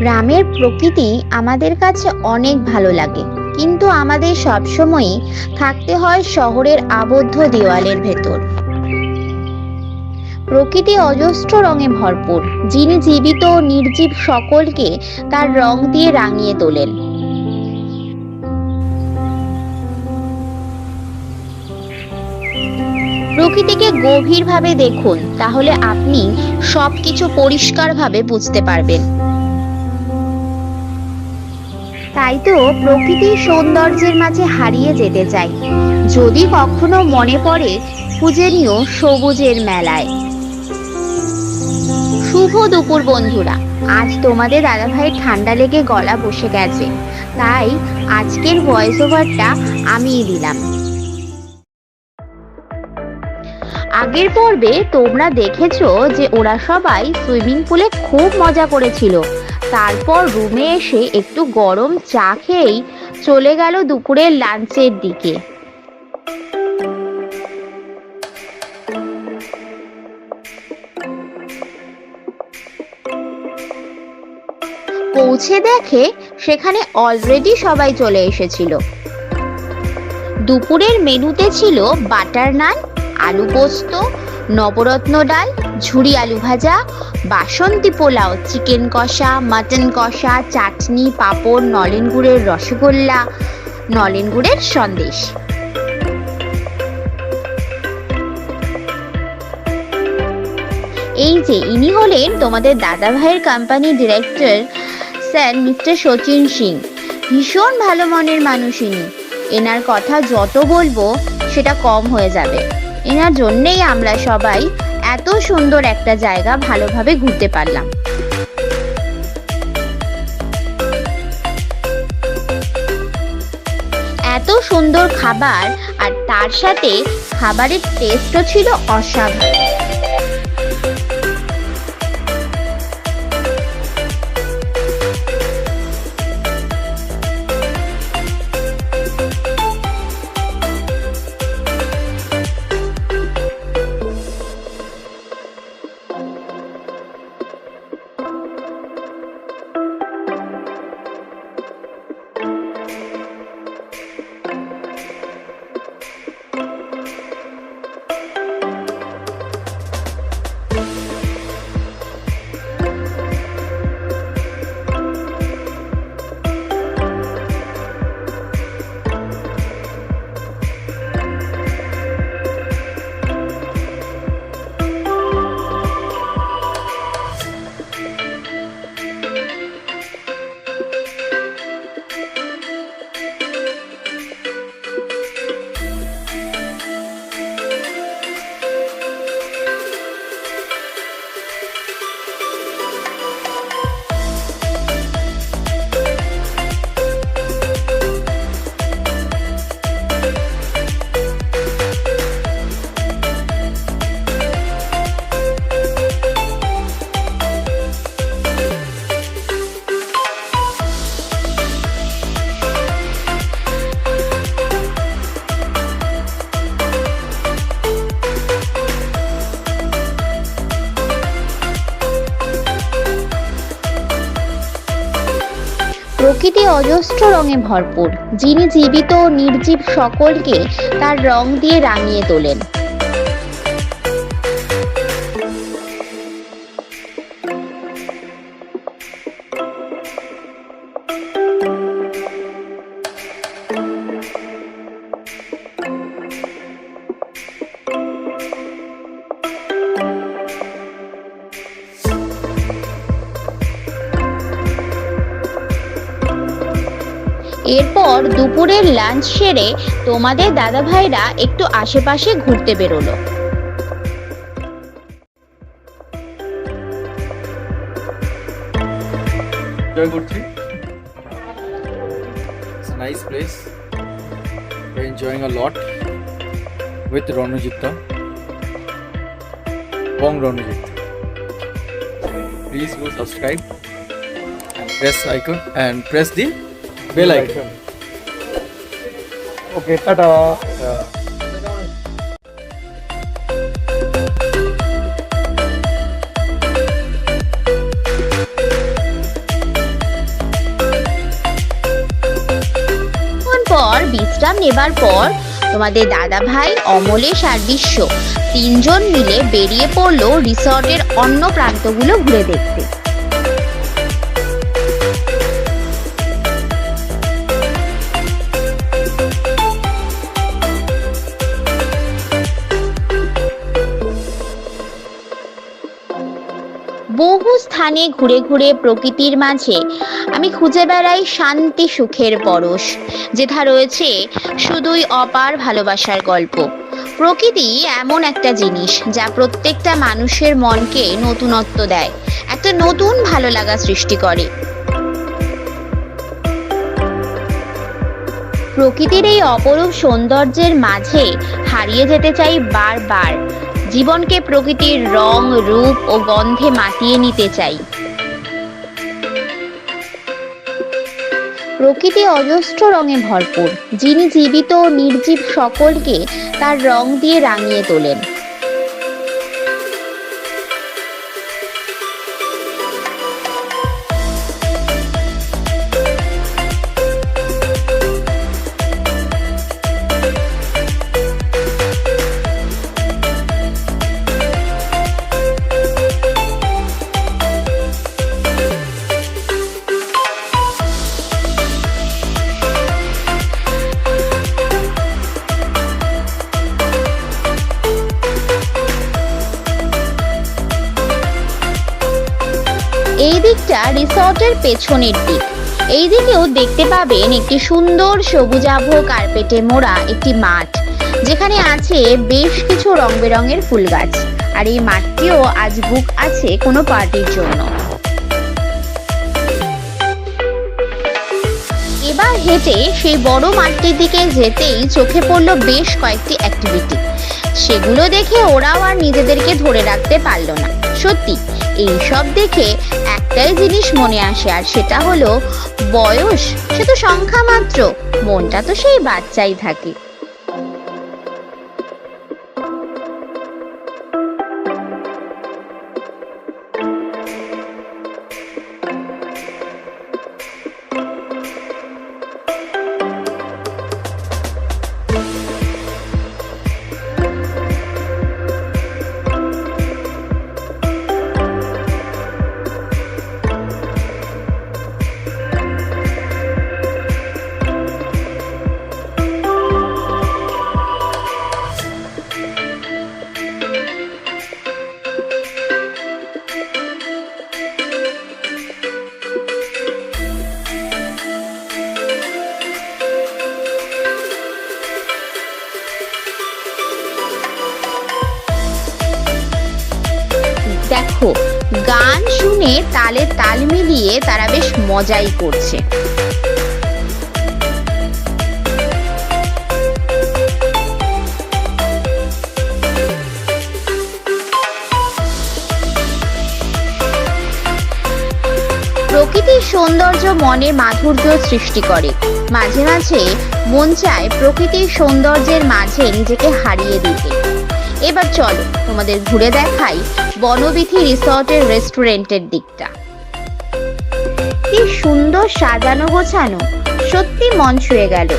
গ্রামের প্রকৃতি আমাদের কাছে অনেক ভালো লাগে, কিন্তু আমাদের সবসময়ই থাকতে হয় শহরের আবদ্ধ দেওয়ালের ভেতর। প্রকৃতি অজস্র রঙে ভরপুর, যিনি জীবিত ও নির্জীব সকলকে তার রং দিয়ে রাঙিয়ে তোলেন। প্রকৃতিকে গভীরভাবে দেখুন, তাহলে আপনি সবকিছু পরিষ্কারভাবে বুঝতে পারবেন। তাই তো প্রকৃতির সৌন্দর্যের মাঝে হারিয়ে যেতে চাই। যদি কখনো মনে পড়ে, খুঁজে নিও সবুজের মেলায়। শুভ দুপুর বন্ধুরা, আজ তোমাদের দাদাভাইয়ের ঠান্ডা লেগে গলা বসে গেছে, তাই আজকের ভয়েস ওভারটা আমিই দিলাম। আগের পর্বে তোমরা দেখেছো যে ওরা সবাই সুইমিং পুলে খুব মজা করেছিল। তারপর রুমে এসে একটু গরম চা খেয়েই চলে গেল দুপুরের লাঞ্চের দিকে। পৌঁছে দেখে সেখানে অলরেডি সবাই চলে এসেছিল। দুপুরের মেনুতে ছিল বাটার নান, আলু পোস্ত, নবরত্ন ডাল, ঝুরি আলু ভাজা, বাসন্তী পোলাও, চিকেন কষা, মাটন কষা, চাটনি, পাঁপড়, নলেন গুড়ের রসগোল্লা, নলেন গুড়ের সন্দেশ। এই যে ইনি হলেন তোমাদের দাদা ভাইয়ের কোম্পানির director sir mister Sachin Singh. ভীষণ ভালো মনের মানুষ ইনি। এনার কথা যত বলবো সেটা কম হয়ে যাবে। এনার জন্যেই আমরা সবাই এত সুন্দর একটা জায়গা ভালোভাবে ঘুরতে পারলাম। এত সুন্দর খাবার, আর তার সাথে খাবারের টেস্টও ছিল অসাধারণ। প্রকৃতি অজস্র রঙে ভরপুর, যিনি জীবিত ও নির্জীব সকলকে তার রং দিয়ে রাঙিয়ে তোলেন। এরপর দুপুরের লাঞ্চ সেরে তোমাদের দাদা ভাইরা একটু আশেপাশে ঘুরতে বেরোলো। It's a nice place. We're enjoying a lot with Ronojita. Bong Ronojit. Please go subscribe and press icon and press the bell icon. Okay, ta-da. বিশ্রাম নেবার পর তোমাদের দাদা ভাই, অমলেশ আর বিশ্ব তিনজন মিলে বেরিয়ে পড়লো রিসর্টের অন্য প্রান্তগুলো ঘুরে দেখতে। বহু স্থানে ঘুরে ঘুরে প্রকৃতির মাঝে আমি খুঁজে বেড়াই শান্তি সুখের পরশ, যেথা রয়েছে শুধুই অপার ভালোবাসার গল্প। প্রকৃতি এমন একটা জিনিস যা প্রত্যেকটা মানুষের মনকে নতুনত্ব দেয়, একটা নতুন ভালো লাগা সৃষ্টি করে। প্রকৃতির এই অপরূপ সৌন্দর্যের মাঝে হারিয়ে যেতে চাই বারবার। জীবনকে প্রকৃতির রং, রূপ ও গন্ধে মাতিয়ে নিতে চাই। প্রকৃতি অজস্র রঙে ভরপুর, যিনি জীবিত ও নির্জীব সকলকে তার রং দিয়ে রাঙিয়ে তোলেন। এই দিকটা রিসর্টের পেছনের দিক। এই দিকেও দেখতে পাবেন একটি সুন্দর সবুজাভ কার্পেটে মোড়া একটি মাঠ, যেখানে আছে বেশ কিছু রং বেরঙের ফুল গাছ। আর এই মাঠটিও আজ বুক আছে কোনো পার্টির জন্য। এবার হেঁটে সেই বড় মাঠটির দিকে যেতেই চোখে পড়লো বেশ কয়েকটি অ্যাক্টিভিটি। সেগুলো দেখে ওরাও আর নিজেদেরকে ধরে রাখতে পারলো না। সত্যি এইসব দেখে একটাই জিনিস মনে আসে, আর সেটা হলো বয়স সে তো সংখ্যা মাত্র, মনটা তো সেই বাচ্চাই থাকে। দেখো, গান শুনে তালে তাল মিলিয়ে তারা বেশ মজাই করছে। প্রকৃতির সৌন্দর্য মনে মাধুর্য সৃষ্টি করে। মাঝে মাঝে মন চায় প্রকৃতির সৌন্দর্যের মাঝে নিজেকে হারিয়ে দিতে। এবার চলো তোমাদের ঘুরে দেখাই বনবিথি রিসর্টের রেস্টুরেন্টের দিকটা। কি সুন্দর সাজানো গোছানো, সত্যি মন ছুঁয়ে গেল।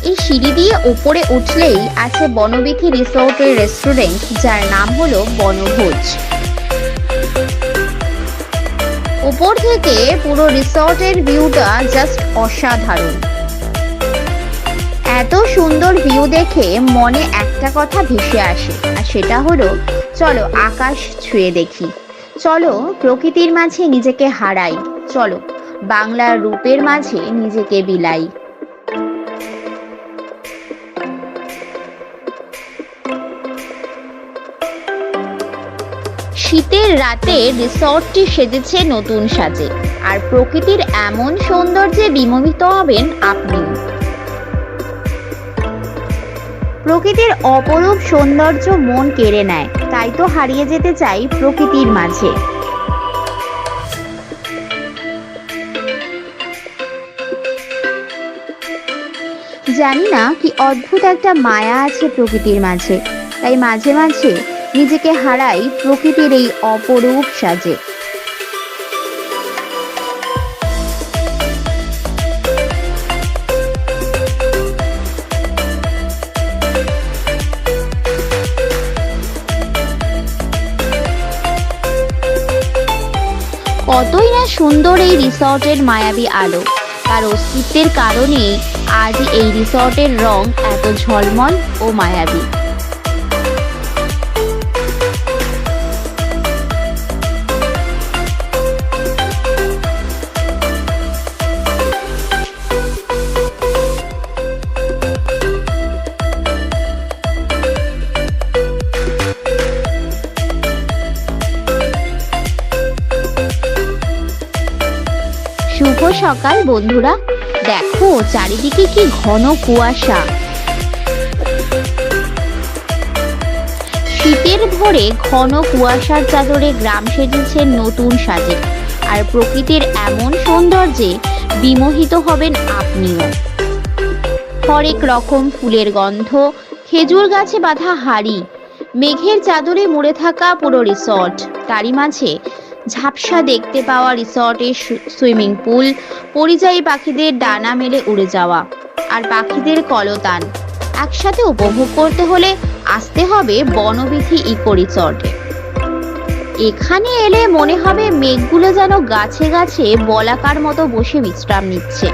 এই সিঁড়ি দিয়ে উপরে উঠলেই আছে বনবিথি রিসর্টের রেস্টুরেন্ট, যার নাম হলো বনভোজ। উপর থেকে পুরো রিসর্টের ভিউটা জাস্ট অসাধারণ। এত সুন্দর ভিউ দেখে মনে একটা কথা ভেসে আসে, আর সেটা হলো চলো আকাশ ছুঁয়ে দেখি, চলো প্রকৃতির মাঝে নিজেকে হারাই, চলো বাংলার রূপের মাঝে নিজেকে বিলাই। শীতের রাতে রিসর্টটি সেজেছে নতুন সাজে, আর প্রকৃতির এমন সৌন্দর্যে বিমোহিত হবেন আপনিও। প্রকৃতির অপরূপ সৌন্দর্য মন কেড়ে নেয়, তাই তো হারিয়ে যেতে চাই প্রকৃতির মাঝে। জানি না কি অদ্ভুত একটা মায়া আছে প্রকৃতির মাঝে, তাই মাঝে মাঝে নিজেকে হারাই প্রকৃতির এই অপরূপ সাজে। কতই না সুন্দর এই রিসর্টের মায়াবী আলো। তার অস্তিত্বের কারণেই আজ এই রিসর্টের রং এত ঝলমল ও মায়াবী। শুভ সকাল বন্ধুরা, দেখো চারিদিকে কি ঘন কুয়াশা। শীতের ভোরে ঘন কুয়াশার চাদরে গ্রাম সেজেছে নতুন সাজে, আর প্রকৃতির এমন সৌন্দর্যে বিমোহিত হবেন আপনিও। হরেক রকম ফুলের গন্ধ, খেজুর গাছে বাঁধা হাড়ি, মেঘের চাদরে মুড়ে থাকা পুরো রিসর্ট, তারই মাঝে ঝাপসা দেখতে পাওয়া রিসর্টের সুইমিং পুল, পরিযায়ী পাখিদের ডানা মেলে উড়ে যাওয়া আর পাখিদের কলতান একসাথে উপভোগ করতে হলে আসতে হবে বনবিথী ইকো রিসর্টে। এখানে এলে মনে হবে মেঘগুলো যেন গাছে গাছে বলাকার মতো বসে বিশ্রাম নিচ্ছে,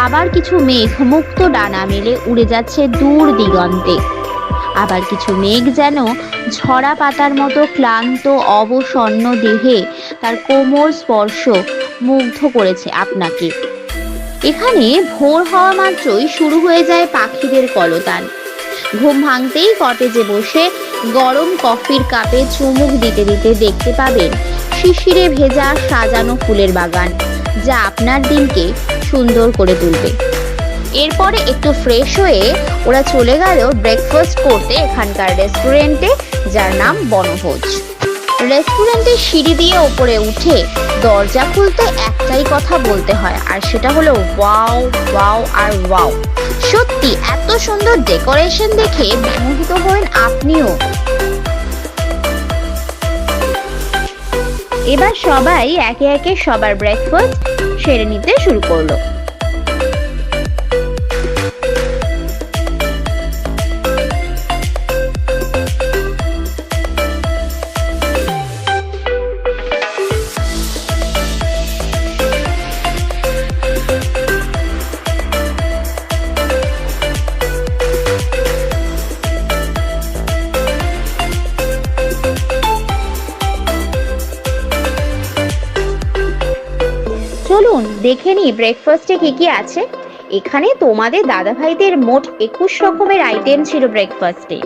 আবার কিছু মেঘ মুক্ত ডানা মেলে উড়ে যাচ্ছে দূর দিগন্তে, আবার কিছু মেঘ যেন ঝরা পাতার মতো ক্লান্ত অবসন্ন দেহে তার কোমল স্পর্শ মুগ্ধ করেছে আপনাকে। এখানে ভোর হওয়া মাত্রই শুরু হয়ে যায় পাখিদের কলতান। ঘুম ভাঙতেই কটেজে বসে গরম কফির কাপে চুমুক দিতে দিতে দেখতে পাবেন শিশিরে ভেজা সাজানো ফুলের বাগান, যা আপনার দিনকে সুন্দর করে তুলবে। এরপরে একটু ফ্রেশ হয়ে ওরা চলে গেল ব্রেকফাস্ট করতে এখানকার রেস্টুরেন্টে, যার নাম বনভোজ। রেস্টুরেন্টের সিঁড়ি দিয়ে ওপরে উঠে দরজা খুলতে একটাই কথা বলতে হয়, আর সেটা হলো ওয়াও ওয়াও আর ওয়াও। সত্যি এত সুন্দর ডেকোরেশন দেখে বিমোহিত হবেন আপনিও। এবার সবাই একে একে সবার ব্রেকফাস্ট সেরে নিতে শুরু করলো। চলুন দেখে নি ব্রেকফাস্টে কি কি আছে। এখানে তোমাদের দাদাভাইদের মোট 21 রকমের আইটেম ছিল ব্রেকফাস্টে।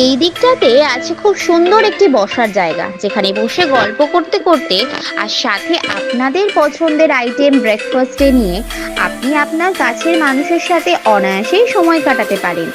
এই দিকটাতে আছে খুব সুন্দর একটি বসার জায়গা, যেখানে বসে গল্প করতে করতে আর সাথে আপনাদের পছন্দের আইটেম ব্রেকফাস্টে নিয়ে আপনি আপনার কাছের মানুষের সাথে অনায়াসেই সময় কাটাতে পারেন।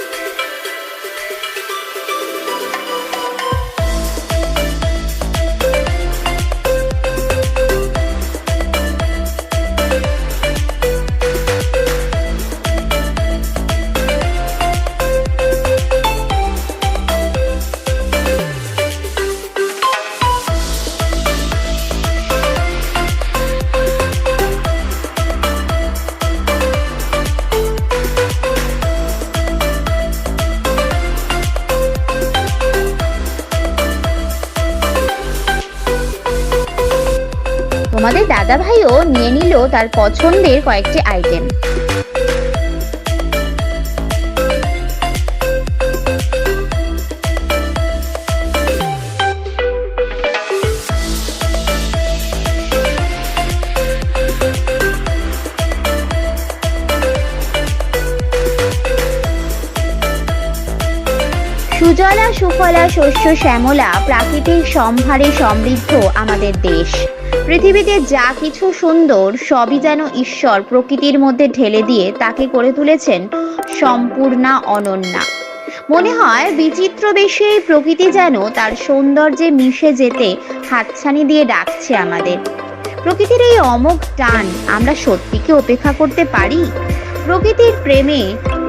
তোমাদের দাদা ভাইও নিয়ে নিল তার পছন্দের কয়েকটি আইটেম। সুজলা সুফলা শস্য শ্যামলা প্রাকৃতিক সম্ভারে সমৃদ্ধ আমাদের দেশ। পৃথিবীতে যা কিছু সুন্দর সবই যেন ঈশ্বর প্রকৃতির মধ্যে ঢেলে দিয়ে তাকে করে তুলেছেন সম্পূর্ণা অনন্যা। মনে হয় বিচিত্র বেশে এই প্রকৃতি যেন তার সৌন্দর্যে মিশে যেতে হাতছানি দিয়ে ডাকছে আমাদের। প্রকৃতির এই অমোঘ টান আমরা সত্যি কি উপেক্ষা করতে পারি? প্রকৃতির প্রেমে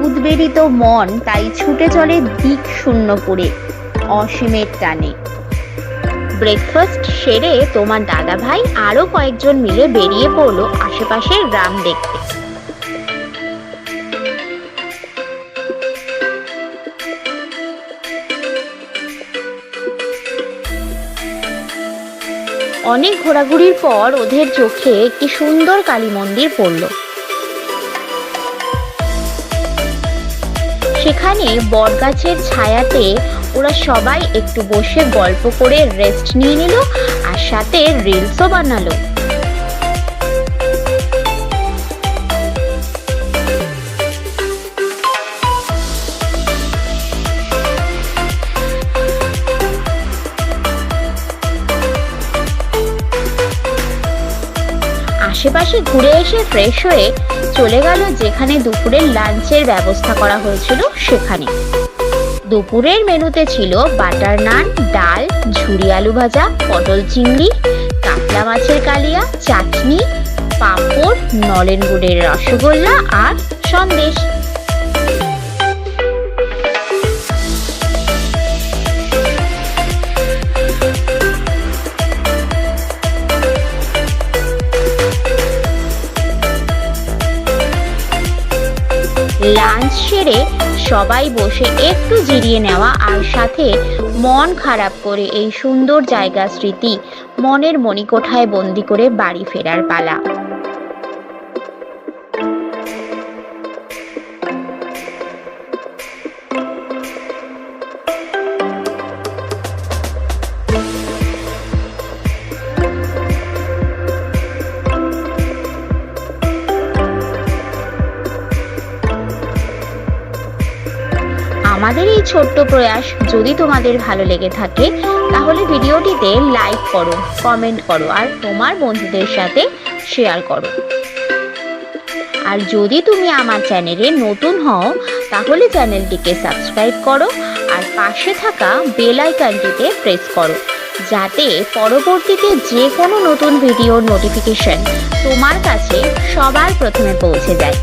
উদ্বেলিত মন তাই ছুটে চলে দিক শূন্যপুরে অসীমের টানে। ব্রেকফাস্ট সেরে তোমার দাদা ভাই আরো কয়েকজন মিলে বেরিয়ে পড়লো আশেপাশের গ্রাম দেখতে। অনেক ঘোরাঘুরির পর ওদের চোখে একটি সুন্দর কালী মন্দির পড়ল। সেখানে বটগাছের ছায়াতে ওরা সবাই একটু বসে গল্প করে রেস্ট নিয়ে নিল আর সাথে রিলসও বানালো। আশেপাশে ঘুরে এসে ফ্রেশ হয়ে চলে গেল যেখানে দুপুরের লাঞ্চের ব্যবস্থা করা হয়েছিল সেখানে। দুপুরের মেনুতে ছিল বাটার নান, ডাল, ঝুরি আলু ভাজা, পটল চিংড়ি, কাতলা মাছের কালিয়া, চাটনি, পাঁপড়, নলেন গুড়ের রসগোল্লা আর সন্দেশ। লাঞ্চ সেরে সবাই বসে একটু জিরিয়ে নেওয়া আর সাথে মন খারাপ করে এই সুন্দর জায়গা স্মৃতি মনের মণিকোঠায় বন্দি করে বাড়ি ফেরার পালা। আমাদের এই ছোট্ট প্রয়াস যদি তোমাদের ভালো লেগে থাকে তাহলে ভিডিওটিতে লাইক করো, কমেন্ট করো আর তোমার বন্ধুদের সাথে শেয়ার করো। আর যদি তুমি আমার চ্যানেলে নতুন হও তাহলে চ্যানেলটিকে সাবস্ক্রাইব করো আর পাশে থাকা বেল আইকনটিতে প্রেস করো যাতে পরবর্তীতে যে কোনো নতুন ভিডিওর নোটিফিকেশন তোমার কাছে সবার প্রথমে পৌঁছে যায়।